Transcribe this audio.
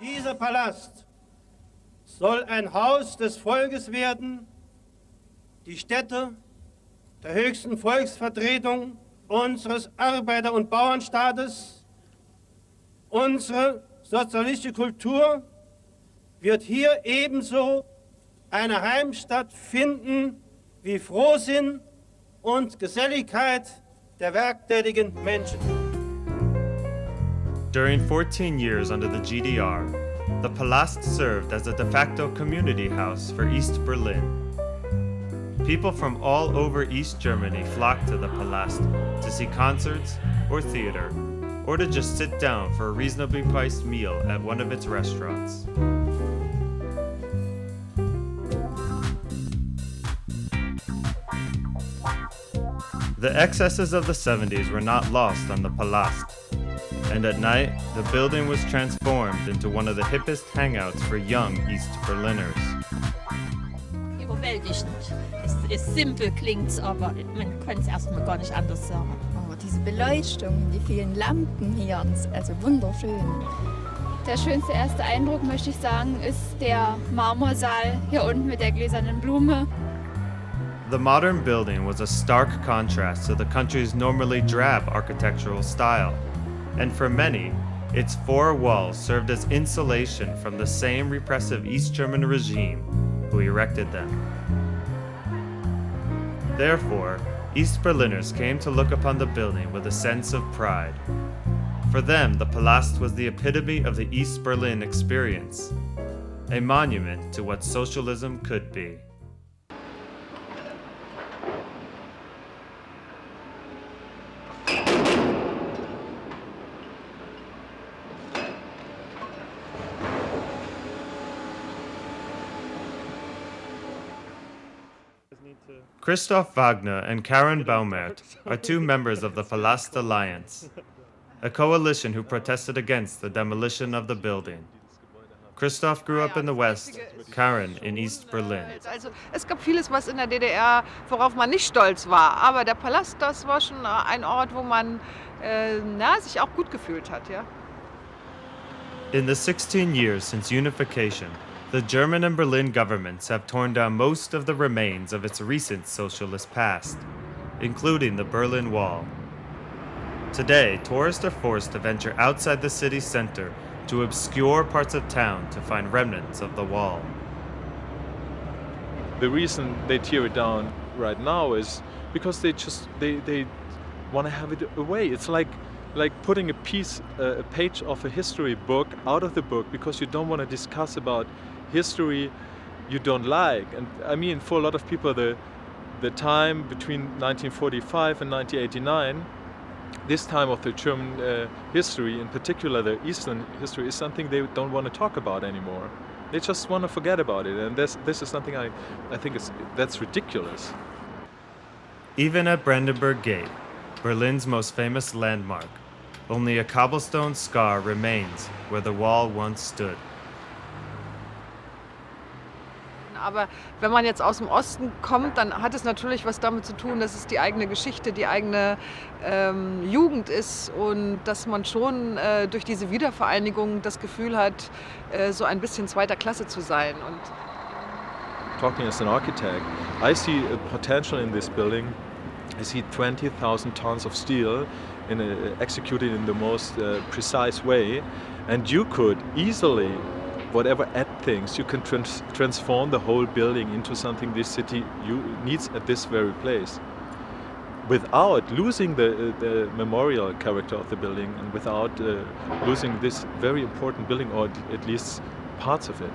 Dieser Palast soll ein Haus des Volkes werden, die Stätte der höchsten Volksvertretung unseres Arbeiter- und Bauernstaates. Unsere sozialistische Kultur wird hier ebenso eine Heimstatt finden wie Frohsinn und Geselligkeit der werktätigen Menschen. During 14 years under the GDR, the Palast served as a de facto community house for East Berlin. People from all over East Germany flocked to the Palast to see concerts or theater, or to just sit down for a reasonably priced meal at one of its restaurants. The excesses of the 70s were not lost on the Palast, and at night, the building was transformed into one of the hippest hangouts for young East Berliners. Überwältigend. Es ist simpel klingt's, aber man kann es erstmal gar nicht anders sagen. Aber diese Beleuchtung, die vielen Lampen hier, also wunderschön. Der schönste erste Eindruck, möchte ich sagen, ist der Marmorsaal hier unten mit der gläsernen Blume. The modern building was a stark contrast to the country's normally drab architectural style, and for many, its four walls served as insulation from the same repressive East German regime who erected them. Therefore, East Berliners came to look upon the building with a sense of pride. For them, the Palast was the epitome of the East Berlin experience, a monument to what socialism could be. Christoph Wagner and Karen Baumert are two members of the Palast Alliance, a coalition who protested against the demolition of the building. Christoph grew up in the West, Karen in East Berlin. Also, es gab vieles, was in der DDR, worauf man nicht stolz war. Aber der Palast, das war schon ein Ort, wo man sich auch gut gefühlt hat. Ja? In the 16 years since unification, the German and Berlin governments have torn down most of the remains of its recent socialist past, including the Berlin Wall. Today, tourists are forced to venture outside the city center to obscure parts of town to find remnants of the wall. The reason they tear it down right now is because they want to have it away. It's like putting a page of a history book out of the book because you don't want to discuss about history you don't like. And I mean, for a lot of people, the time between 1945 and 1989, this time of the German history, in particular the Eastern history, is something they don't want to talk about anymore. They just want to forget about it, and this is something I think that's ridiculous. Even at Brandenburg Gate, Berlin's most famous landmark, only a cobblestone scar remains where the wall once stood. Aber wenn man jetzt aus dem Osten kommt, dann hat es natürlich was damit zu tun, dass es die eigene Geschichte, die eigene Jugend ist und dass man schon durch diese Wiedervereinigung das Gefühl hat, so ein bisschen zweiter Klasse zu sein. Und talking as an architect, I see a potential in this building. I see 20,000 tons of steel executed in the most precise way, and you could easily, whatever add things, you can transform the whole building into something this city needs at this very place, without losing the memorial character of the building and without losing this very important building, or at least parts of it.